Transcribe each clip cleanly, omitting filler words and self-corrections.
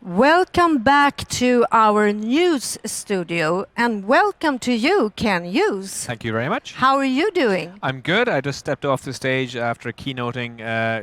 Welcome back to our news studio, and welcome to you, Ken Hughes. Thank you very much. How are you doing? I'm good. I just stepped off the stage after keynoting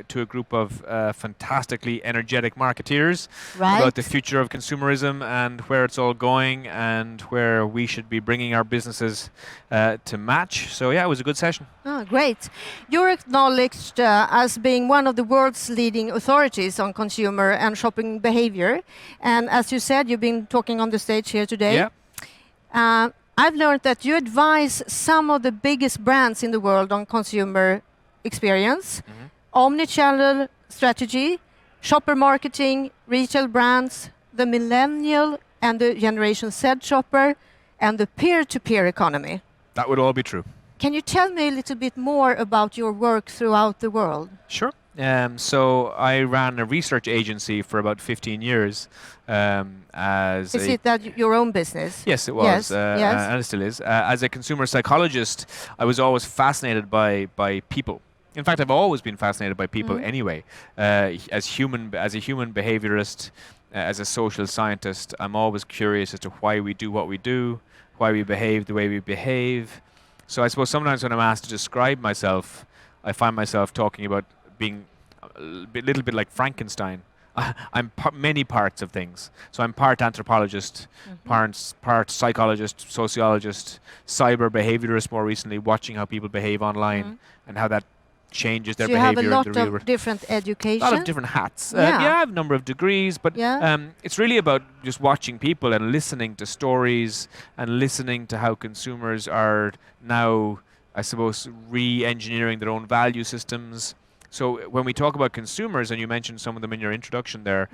to a group of fantastically energetic marketeers about the future of consumerism and where it's all going and where we should be bringing our businesses to match. So yeah, it was a good session. Oh, great. You're acknowledged as being one of the world's leading authorities on consumer and shopping behavior. And as you said, you've been talking on the stage here today. Yeah. I've learned that you advise some of the biggest brands in the world on consumer experience, omnichannel strategy, shopper marketing, retail brands, the millennial and the Generation Z shopper, and the peer-to-peer economy. That would all be true. Can you tell me a little bit more about your work throughout the world? Sure. So I ran a research agency for about 15 years. Is it that your own business? Yes, it was, yes. And it still is. As a consumer psychologist, I was always fascinated by people. In fact, I've always been fascinated by people anyway. As a human behaviorist, as a social scientist, I'm always curious as to why we do what we do, why we behave the way we behave. So I suppose sometimes when I'm asked to describe myself, I find myself talking about being a little bit like Frankenstein. I'm many parts of things. So I'm part anthropologist, part psychologist, sociologist, cyber behaviorist more recently, watching how people behave online and how that changes their behavior. You have a lot of different education. A lot of different hats. Yeah. I have a number of degrees, but it's really about just watching people and listening to stories and listening to how consumers are now, I suppose, re-engineering their own value systems. So when we talk about consumers, and you mentioned some of them in your introduction there,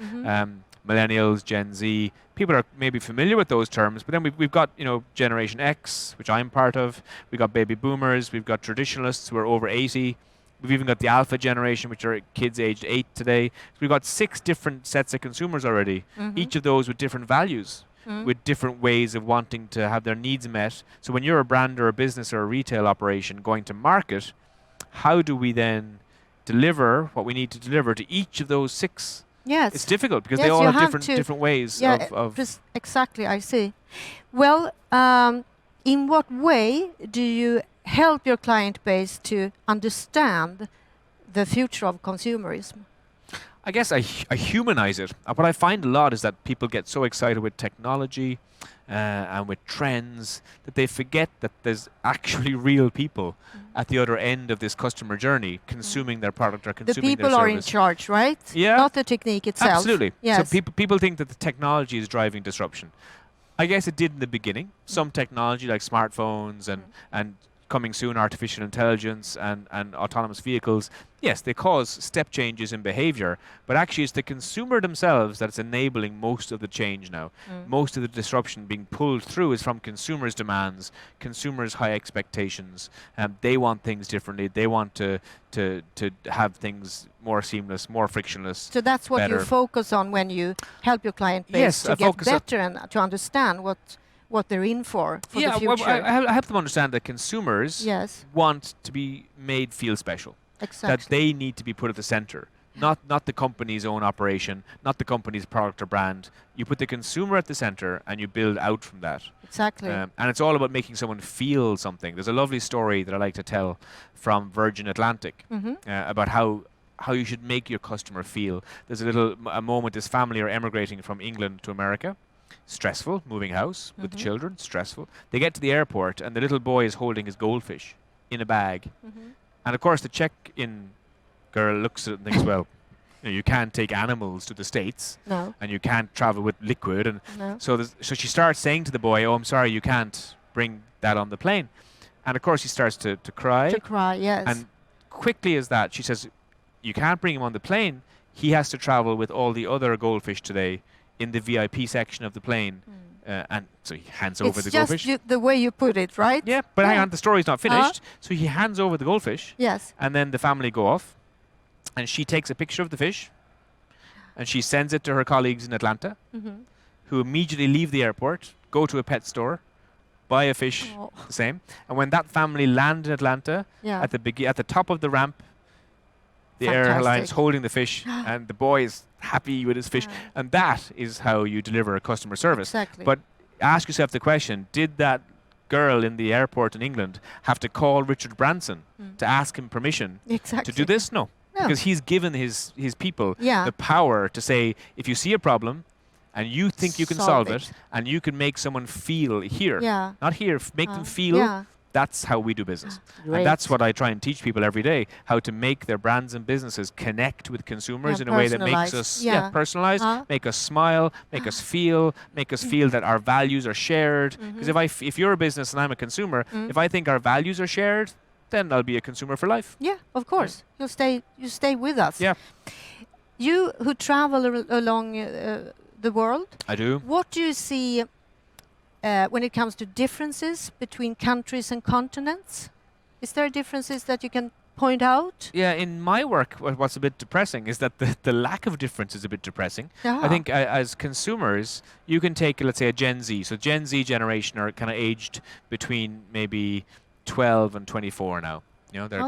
millennials, Gen Z, people are maybe familiar with those terms, but then we've got, Generation X, which I'm part of. We've got baby boomers. We've got traditionalists who are over 80. We've even got the alpha generation, which are kids aged 8 today. So we've got 6 different sets of consumers already, each of those with different values, with different ways of wanting to have their needs met. So when you're a brand or a business or a retail operation going to market, how do we then deliver what we need to deliver to each of those 6? Yes. It's difficult because they all have different ways of exactly, I see. Well, in what way do you help your client base to understand the future of consumerism? I guess I humanize it. What I find a lot is that people get so excited with technology and with trends that they forget that there's actually real people at the other end of this customer journey consuming their product or consuming their service. The people are in charge, right? Yeah. Not the technique itself. Absolutely. Yes. So people think that the technology is driving disruption. I guess it did in the beginning. Some technology like smartphones and coming soon artificial intelligence and autonomous vehicles, yes, they cause step changes in behavior, but actually it's the consumer themselves that's enabling most of the change now. Most of the disruption being pulled through is from consumers' demands, consumers' high expectations. They want things differently. They want to have things more seamless, more frictionless. So that's what you focus on when you help your client base to get better and to understand what they're in for the future. Well, I help them understand that consumers want to be made feel special. Exactly. That they need to be put at the center, not the company's own operation, not the company's product or brand. You put the consumer at the center and you build out from that. Exactly. And it's all about making someone feel something. There's a lovely story that I like to tell from Virgin Atlantic about how you should make your customer feel. There's a moment this family are emigrating from England to America. Stressful, moving house with the children, stressful. They get to the airport and the little boy is holding his goldfish in a bag. And of course the check-in girl looks at it and thinks, well, you can't take animals to the States. No. And you can't travel with liquid. And no. so she starts saying to the boy, oh, I'm sorry, you can't bring that on the plane. And of course he starts to cry. To cry, yes. And quickly as that, she says, you can't bring him on the plane. He has to travel with all the other goldfish today in the VIP section of the plane. And so he hands over the goldfish. It's just the way you put it, right? Yeah, but hang on, the story's not finished. So he hands over the goldfish. Yes. And then the family go off. And she takes a picture of the fish. And she sends it to her colleagues in Atlanta, who immediately leave the airport, go to a pet store, buy a fish, the same. And when that family land in Atlanta, at the top of the ramp, The airline's holding the fish, and the boy is happy with his fish, and that is how you deliver a customer service. Exactly. But ask yourself the question: did that girl in the airport in England have to call Richard Branson to ask him permission to do this? No. Because he's given his people the power to say, if you see a problem and you think you can solve it and you can make someone feel here, not here, make them feel, that's how we do business. And that's what I try and teach people every day, how to make their brands and businesses connect with consumers in a way that makes us personalized, make us smile, make us feel that our values are shared. Because if you're a business and I'm a consumer, if I think our values are shared, then I'll be a consumer for life. Yeah, of course. You stay with us. Yeah. You who travel along the world. I do. What do you see when it comes to differences between countries and continents? Is there differences that you can point out? Yeah, in my work, what's a bit depressing is that the lack of difference is a bit depressing. I think as consumers, you can take, let's say, a Gen Z. So Gen Z generation are kind of aged between maybe 12 and 24 now. You know, they're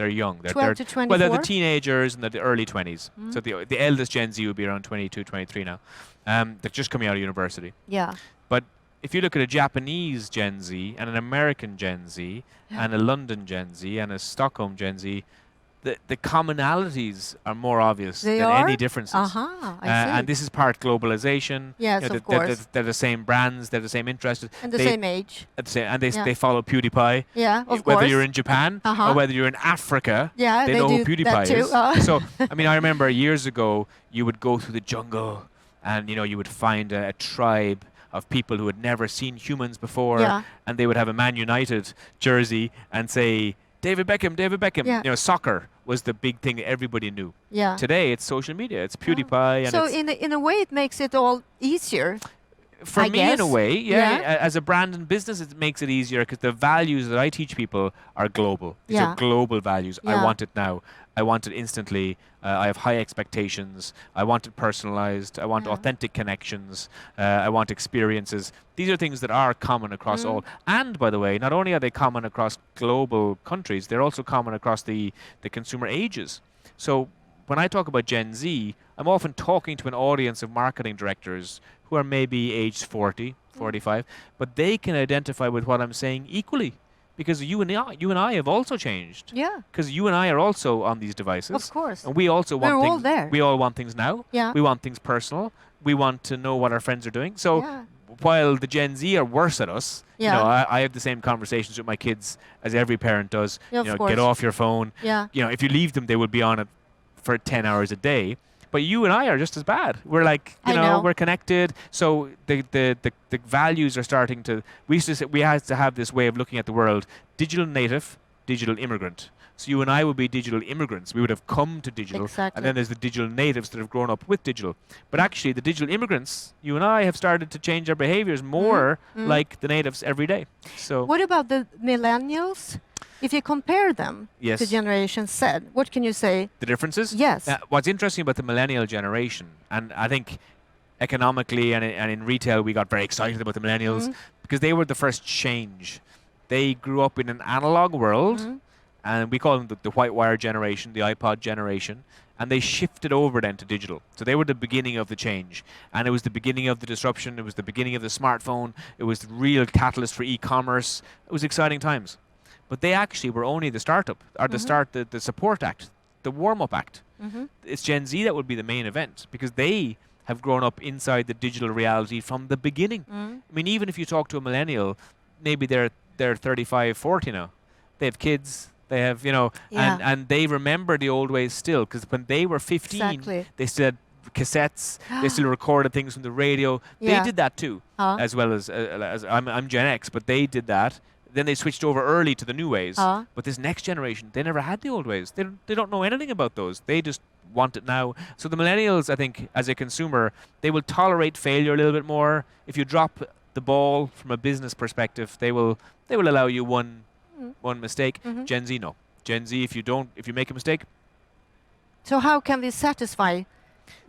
young. They're 12 to 24? Well, they're the teenagers and the early 20s. So the eldest Gen Z would be around 22, 23 now. They're just coming out of university. Yeah. But if you look at a Japanese Gen Z and an American Gen Z and a London Gen Z and a Stockholm Gen Z, the commonalities are more obvious than any differences. I see. And this is part globalization. Yes, you know, of course. They're the same brands, they're the same interests. And the same age. And they follow PewDiePie. Yeah, of course. Whether you're in Japan or whether you're in Africa, they know who PewDiePie is. So, I mean, I remember years ago, you would go through the jungle and, you know, you would find a tribe of people who had never seen humans before, and they would have a Man United jersey and say, David Beckham. Yeah. You know, soccer was the big thing that everybody knew. Yeah. Today, it's social media. It's PewDiePie. And so in a way, it makes it all easier. For me, in a way, as a brand and business, it makes it easier because the values that I teach people are global. These are global values. I want it now. I want it instantly. I have high expectations. I want it personalized. I want authentic connections. I want experiences. These are things that are common across all. And by the way, not only are they common across global countries, they're also common across the consumer ages. So when I talk about Gen Z, I'm often talking to an audience of marketing directors who are maybe aged 40, 45, but they can identify with what I'm saying equally. Because you and I have also changed. Yeah. Because you and I are also on these devices. Of course. And we also want We're things. all there. We all want things now. Yeah. We want things personal. We want to know what our friends are doing. So while the Gen Z are worse at us, you know, I have the same conversations with my kids as every parent does. Yeah, you know, get off your phone. Yeah. You know, if you leave them, they will be on it for 10 hours a day. But you and I are just as bad. We're like, you know, we're connected. So the values are starting to. We had to have this way of looking at the world: digital native, digital immigrant. So you and I would be digital immigrants. We would have come to digital, and then there's the digital natives that have grown up with digital. But actually, the digital immigrants, you and I, have started to change our behaviors more like the natives every day. So what about the millennials? If you compare them to Generation Z, what can you say? The differences? Yes. What's interesting about the millennial generation, and I think economically and in retail we got very excited about the millennials because they were the first change. They grew up in an analog world, and we call them the white wire generation, the iPod generation, and they shifted over then to digital. So they were the beginning of the change, and it was the beginning of the disruption. It was the beginning of the smartphone. It was the real catalyst for e-commerce. It was exciting times. But they actually were only the startup, or the support act, the warm-up act. It's Gen Z that would be the main event because they have grown up inside the digital reality from the beginning. I mean, even if you talk to a millennial, maybe they're 35, 40 now. They have kids. They have, you know, and they remember the old ways still because when they were 15, they still had cassettes. They still recorded things from the radio. They did that too, as well as I'm Gen X, but they did that. Then they switched over early to the new ways. But this next generation, they never had the old ways. They don't know anything about those. They just want it now. So the millennials, I think, as a consumer, they will tolerate failure a little bit more. If you drop the ball from a business perspective, they will allow you one mistake. Gen Z, no. Gen Z, if you make a mistake. So how can we satisfy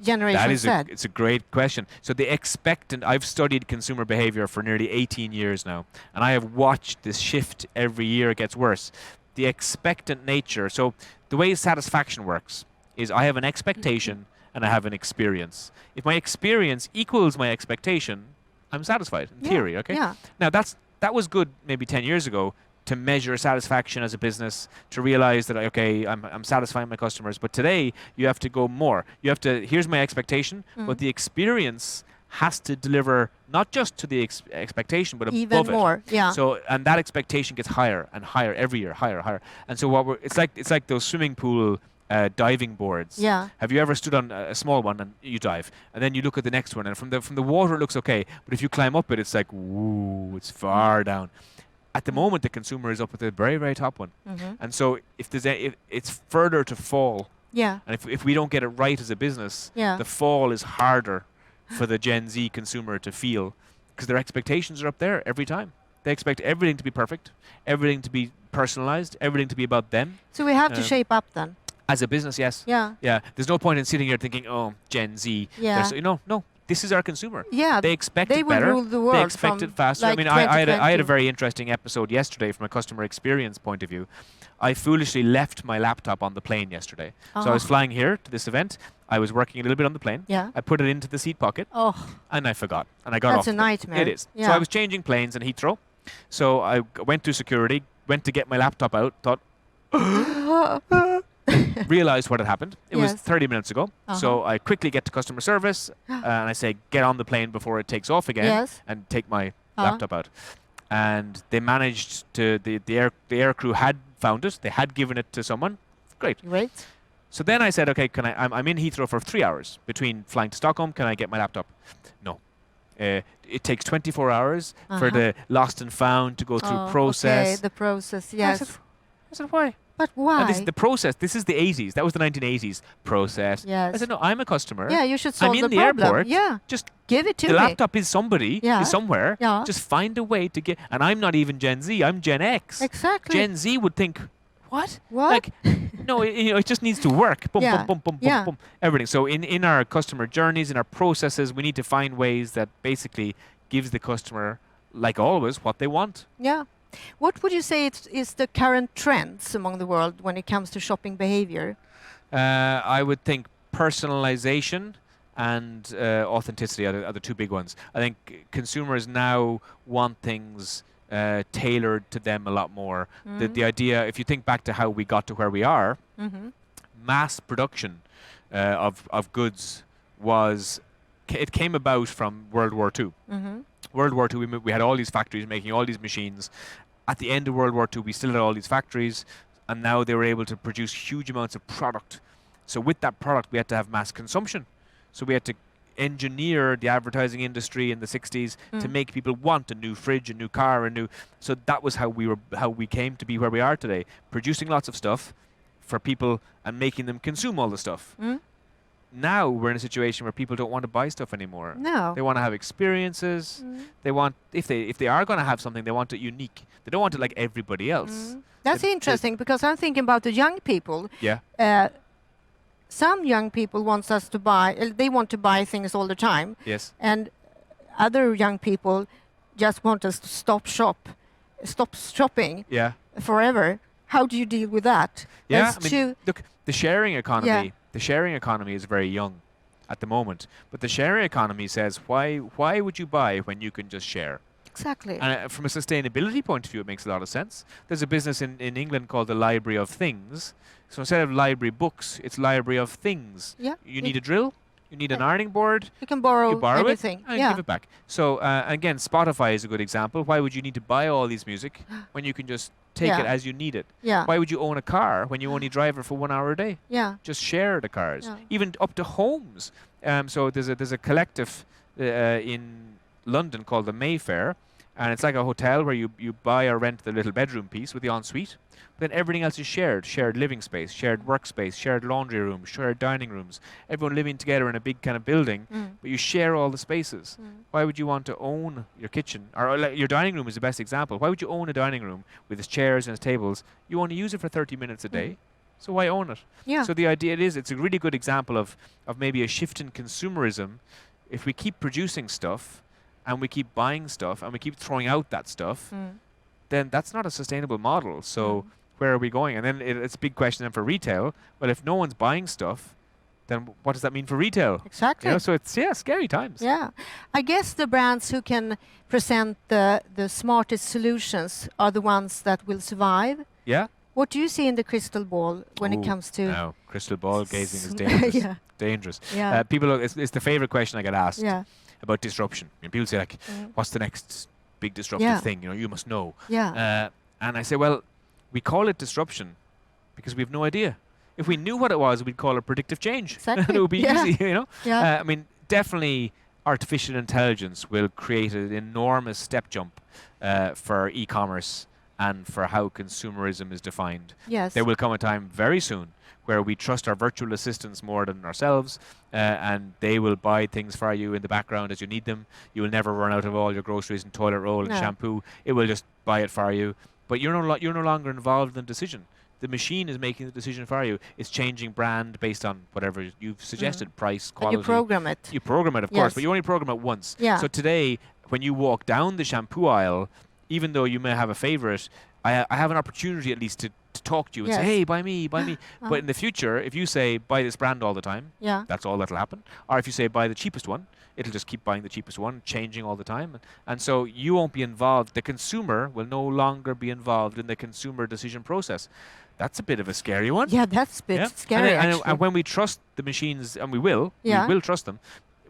Generation Z? It's a great question. So the expectant, I've studied consumer behavior for nearly 18 years now, and I have watched this shift every year. It gets worse. the expectant nature. So the way satisfaction works is I have an expectation and I have an experience. If my experience equals my expectation, I'm satisfied in theory. Okay. Yeah. Now that was good maybe 10 years ago to measure satisfaction as a business, to realize that okay, I'm satisfying my customers. But today you have to go more. You have to. Here's my expectation, but the experience has to deliver not just to the expectation, but even above more. it. Yeah. So and that expectation gets higher and higher every year, higher. And so it's like those swimming pool diving boards. Yeah. Have you ever stood on a small one and you dive, and then you look at the next one, and from the water it looks okay, but if you climb up it, it's like woo, it's far down. At the moment, the consumer is up at the very, very top one, and so if it's further to fall. Yeah. And if we don't get it right as a business, Yeah. the fall is harder for the Gen Z consumer to feel, because their expectations are up there every time. They expect everything to be perfect, everything to be personalized, everything to be about them. So we have to shape up then. As a business, yes. Yeah. Yeah. There's no point in sitting here thinking, oh, Gen Z. Yeah. No. This is our consumer. Yeah. They expect They it will better. rule the world. They expect it faster. Like I mean, I had a 2020. very interesting episode yesterday from a customer experience point of view. I foolishly left my laptop on the plane yesterday. So I was flying here to this event. I was working a little bit on the plane. Yeah. I put it into the seat pocket. Oh. And I forgot. And I got That's off. a nightmare. It is. Yeah. So I was changing planes in Heathrow. So I went through security, went to get my laptop out, thought, realized what had happened. It was 30 minutes ago. So I quickly get to customer service and I say, get on the plane before it takes off again and take my laptop out. And they managed to, the air crew had found it. They had given it to someone. Great. So then I said, okay, I'm in Heathrow for 3 hours between flying to Stockholm. Can I get my laptop? No. It takes 24 hours for the lost and found to go through process. Okay, the process, yes. I said, why? But why? And this is the process. This is the 80s. That was the 1980s. Process. Yes. I said, no, I'm a customer. Yeah, you should solve I'm in the problem. airport. Yeah. Just give it to the me. laptop is somebody, is somewhere. Yeah. Just find a way to get. And I'm not even Gen Z. I'm Gen X. Exactly. Gen Z would think, what? What? Like, no, it just needs to work. Boom, Yeah. boom, boom, boom, Yeah. boom, boom. Everything. So in our customer journeys, in our processes, we need to find ways that basically gives the customer, like always, what they want. Yeah. What would you say is the current trends among the world when it comes to shopping behavior? I would think personalization and authenticity are the two big ones. I think consumers now want things tailored to them a lot more. The idea, if you think back to how we got to where we are, mass production of goods it came about from World War II. World War II, we had all these factories making all these machines. At the end of World War II, we still had all these factories, and now they were able to produce huge amounts of product. So with that product, we had to have mass consumption. So we had to engineer the advertising industry in the 60s to make people want a new fridge, a new car, So that was how we came to be where we are today, producing lots of stuff for people and making them consume all the stuff. Now we're in a situation where people don't want to buy stuff anymore. No. They want to have experiences. They want, if they are going to have something, they want it unique. They don't want it like everybody else. That's interesting because I'm thinking about the young people. Yeah. Some young people want us to buy. They want to buy things all the time. Yes. And other young people just want us to stop shopping. Yeah. Forever. How do you deal with that? Yeah. Look, the sharing economy. Yeah. The sharing economy is very young at the moment, but the sharing economy says, why would you buy when you can just share? Exactly. And from a sustainability point of view, it makes a lot of sense. There's a business in England called the Library of Things. So instead of library books, it's Library of Things. Yeah. You need a drill, you need an ironing board, you can borrow it anything. and give it back. So again, Spotify is a good example. Why would you need to buy all these music when you can just take it as you need it? Yeah. Why would you own a car when you only drive it for 1 hour a day? Yeah. Just share the cars, Yeah. even up to homes. So there's a collective in London called the Mayfair, and it's like a hotel where you buy or rent the little bedroom piece with the ensuite. Then everything else is shared living space, shared workspace, shared laundry rooms, shared dining rooms, everyone living together in a big kind of building, but you share all the spaces. Why would you want to own your kitchen? Or like your dining room is the best example. Why would you own a dining room with its chairs and its tables? You only use it for 30 minutes a day, so why own it? Yeah. So the idea it's a really good example of maybe a shift in consumerism. If we keep producing stuff, and we keep buying stuff, and we keep throwing out that stuff, then that's not a sustainable model. So where are we going? And then it's a big question then for retail. Well, if no one's buying stuff, then what does that mean for retail? Exactly. You know, so it's scary times. Yeah, I guess the brands who can present the smartest solutions are the ones that will survive. Yeah. What do you see in the crystal ball when it comes to? No, crystal ball gazing is dangerous. Yeah. Dangerous. Yeah. People, it's the favorite question I get asked Yeah. about disruption. And people say like, "What's the next big disruptive thing? You know, you must know." Yeah. And I say, well, we call it disruption because we have no idea. If we knew what it was, we'd call it predictive change. Exactly. It would be easy, you know. Yeah. I mean, definitely, artificial intelligence will create an enormous step jump for e-commerce and for how consumerism is defined. Yes. There will come a time very soon where we trust our virtual assistants more than ourselves, and they will buy things for you in the background as you need them. You will never run out of all your groceries and toilet roll and shampoo. It will just buy it for you. But you're no longer involved in the decision. The machine is making the decision for you. It's changing brand based on whatever you've suggested, price, quality. And you program it. You program it, of course, but you only program it once. Yeah. So today, when you walk down the shampoo aisle, even though you may have a favorite, I have an opportunity at least to talk to you and say, hey, buy me, buy me. But in the future, if you say, buy this brand all the time, that's all that'll happen. Or if you say, buy the cheapest one, it'll just keep buying the cheapest one, changing all the time. And so you won't be involved. The consumer will no longer be involved in the consumer decision process. That's a bit of a scary one. Yeah, that's a bit scary, and when we trust the machines, and we will trust them,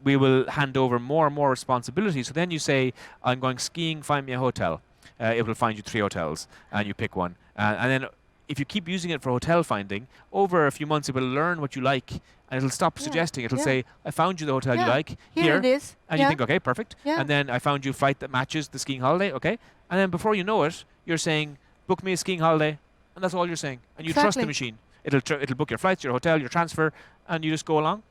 we will hand over more and more responsibility. So then you say, I'm going skiing, find me a hotel. It will find you 3 hotels, and you pick one. And then if you keep using it for hotel finding, over a few months it will learn what you like, and it'll stop suggesting. It'll say, I found you the hotel you like. Here it is. And you think, okay, perfect. Yeah. And then I found you a flight that matches the skiing holiday. Okay. And then before you know it, you're saying, book me a skiing holiday. And that's all you're saying. And you trust the machine. It'll book your flights, your hotel, your transfer, and you just go along.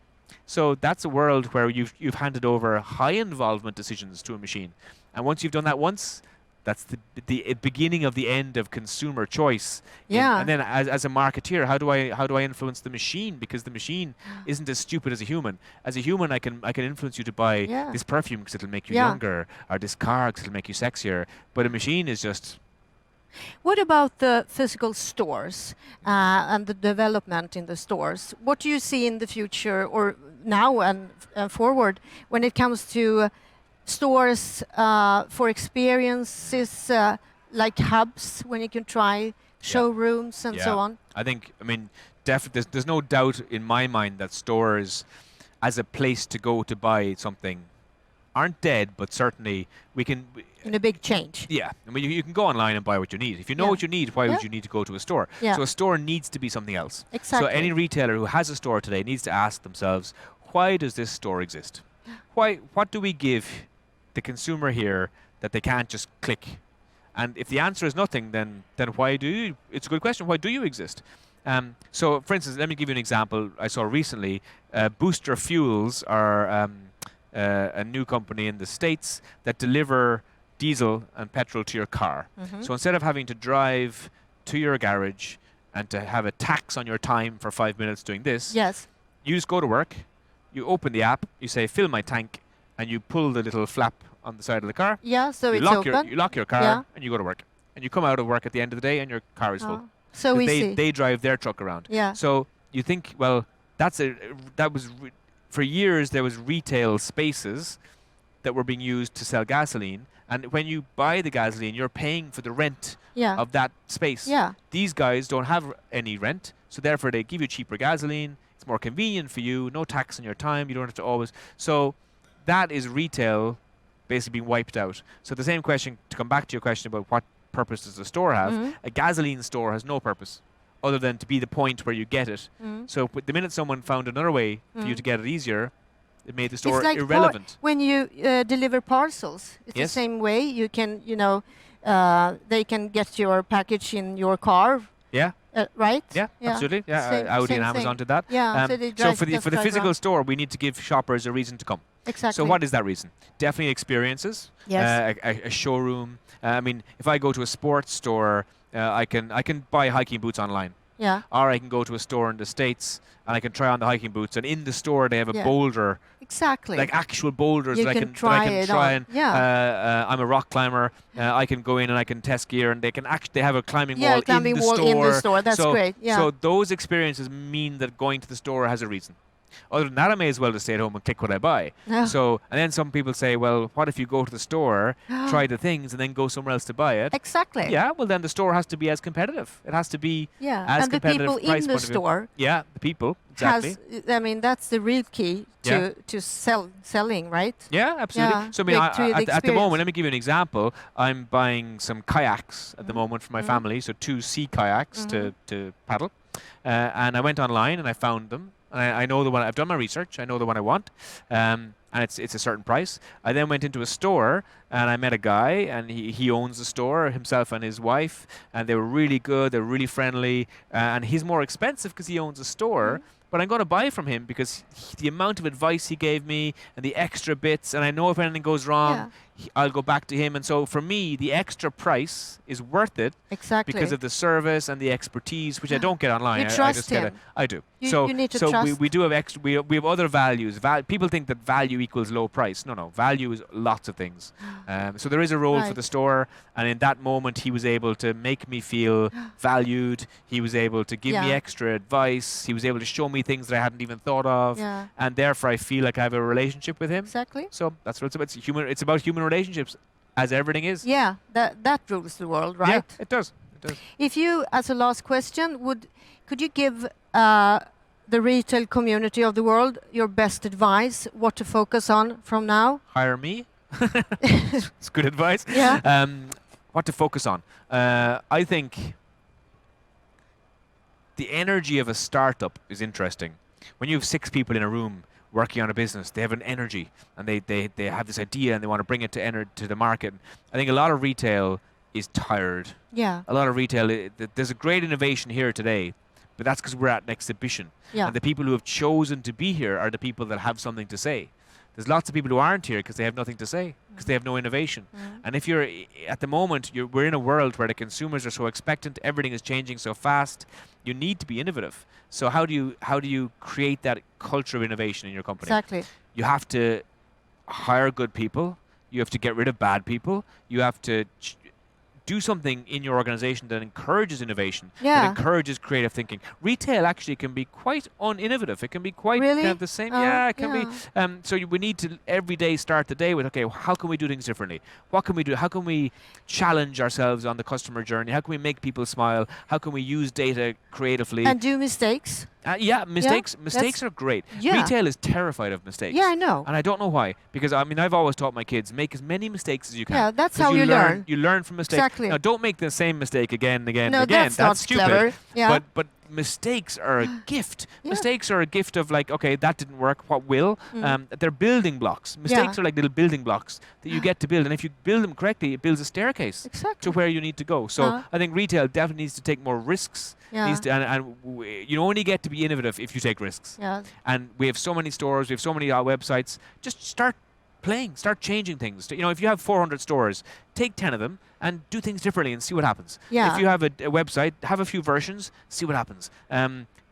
So that's a world where you've handed over high involvement decisions to a machine. And once you've done that once, that's the beginning of the end of consumer choice. Yeah. And then as a marketeer, how do I influence the machine? Because the machine isn't as stupid as a human. As a human, I can influence you to buy this perfume because it'll make you younger, or this car because it'll make you sexier. But a machine is just... What about the physical stores and the development in the stores? What do you see in the future, or now and forward, when it comes to stores for experiences like hubs, when you can try showrooms and so on? I mean, there's no doubt in my mind that stores, as a place to go to buy something, aren't dead, but certainly we can... In a big change. Yeah. I mean, you can go online and buy what you need. If you know what you need, why would you need to go to a store? So a store needs to be something else. Exactly. So any retailer who has a store today needs to ask themselves, why does this store exist? What do we give the consumer here that they can't just click? And if the answer is nothing, then why do you? It's a good question. Why do you exist? So, for instance, let me give you an example I saw recently. Booster Fuels are a new company in the States that deliver diesel and petrol to your car. So instead of having to drive to your garage and to have a tax on your time for 5 minutes doing this, you just go to work, you open the app, you say, fill my tank, and you pull the little flap on the side of the car. Yeah, so you it's lock open. You lock your car and you go to work. And you come out of work at the end of the day and your car is full. So easy. They drive their truck around. Yeah. So you think, well, for years there was retail spaces that were being used to sell gasoline, and when you buy the gasoline, you're paying for the rent of that space. Yeah. These guys don't have any rent, so therefore they give you cheaper gasoline. It's more convenient for you, no tax on your time, you don't have to always... So that is retail basically being wiped out. So the same question, to come back to your question about what purpose does the store have, a gasoline store has no purpose other than to be the point where you get it. So the minute someone found another way for you to get it easier, it made the store irrelevant. When you deliver parcels, it's the same way. You can, they can get your package in your car. Yeah. Right? Yeah, absolutely. Yeah, Audi and Amazon did that. Yeah. So for the physical store, we need to give shoppers a reason to come. Exactly. So what is that reason? Definitely experiences. Yes. A showroom. I mean, if I go to a sports store, I can buy hiking boots online. Yeah. Or I can go to a store in the States and I can try on the hiking boots, and in the store they have a boulder. Exactly. Like actual boulders You that I can can try and Yeah. I'm a rock climber. I can go in and I can test gear, and they have a climbing wall climbing in the wall store. in the store. That's so, great. Yeah. So those experiences mean that going to the store has a reason. Other than that, I may as well just stay at home and click what I buy. Yeah. So, and then some people say, well, what if you go to the store, try the things, and then go somewhere else to buy it? Exactly. Yeah, well, then the store has to be as competitive. It has to be as and the competitive people price in the point of view. store Yeah, the people, exactly. I mean, that's the real key to selling, right? Yeah, absolutely. Yeah, So, I mean, at the moment, experience. let me give you an example. I'm buying some kayaks at the moment for my family, so 2 sea kayaks to paddle. And I went online and I found them. And I know the one. I've done my research. I know the one I want, and it's a certain price. I then went into a store and I met a guy, and he owns the store himself and his wife, and they were really good. They're really friendly, and he's more expensive because he owns a store. But I'm going to buy from him because the amount of advice he gave me and the extra bits, and I know if anything goes wrong, I'll go back to him. And so for me, the extra price is worth it because of the service and the expertise, which I don't get online. You trust him. I do. You need to trust. We do have extra. We have other values. People think that value equals low price. No. Value is lots of things. So there is a role for the store, and in that moment, he was able to make me feel valued. He was able to give me extra advice. He was able to show me things that I hadn't even thought of, and therefore I feel like I have a relationship with him. Exactly. So that's what it's about. It's about human relationships, as everything is. Yeah, that rules the world, right? Yeah, it does. If you, as a last question, could you give the retail community of the world your best advice, what to focus on from now? Hire me. It's good advice. Yeah. What to focus on? I think the energy of a startup is interesting. When you have 6 people in a room working on a business, they have an energy, and they have this idea and they want to bring it to the market. I think a lot of retail is tired. Yeah. A lot of retail, there's a great innovation here today, but that's because we're at an exhibition. Yeah. And the people who have chosen to be here are the people that have something to say. There's lots of people who aren't here because they have nothing to say, because they have no innovation. And if you're, at the moment, we're in a world where the consumers are so expectant, everything is changing so fast, you need to be innovative. So how do you create that culture of innovation in your company? Exactly. You have to hire good people. You have to get rid of bad people. You have to do something in your organization that encourages innovation, that encourages creative thinking. Retail actually can be quite uninnovative. It can be quite kind of the same. It can be. So we need to every day start the day with, okay, how can we do things differently? What can we do? How can we challenge ourselves on the customer journey? How can we make people smile? How can we use data creatively? And do mistakes. Mistakes are great. Retail is terrified of mistakes. Yeah, I know. And I don't know why. Because, I mean, I've always taught my kids, make as many mistakes as you can. Yeah, that's how you learn. You learn from mistakes. Exactly. Now, don't make the same mistake again and again no, and again. That's not stupid. Clever. Yeah. But mistakes are a gift. Mistakes are a gift of, like, okay, that didn't work. What will? They're building blocks. Mistakes are like little building blocks that you get to build. And if you build them correctly, it builds a staircase to where you need to go. So I think retail definitely needs to take more risks. Needs to, and you only get to be innovative if you take risks. Yeah. And we have so many stores, we have so many websites. Just start playing, start changing things. You know, if you have 400 stores, take 10 of them and do things differently and see what happens. Yeah. If you have a website, have a few versions, see what happens.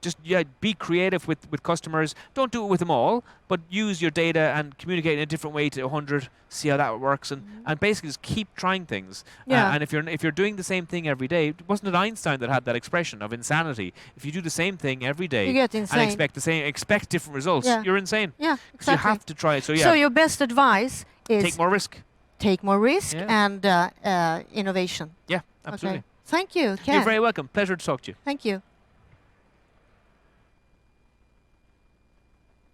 Just be creative with customers. Don't do it with them all, but use your data and communicate in a different way to 100. See how that works, and basically just keep trying things. And if you're doing the same thing every day, wasn't it Einstein that had that expression of insanity? If you do the same thing every day you get insane. and expect different results, you're insane. Yeah, exactly. You have to try it. So So your best advice is take more risk. Take more risk and innovation. Yeah, absolutely. Okay. Thank you, Ken. You're very welcome. Pleasure to talk to you. Thank you.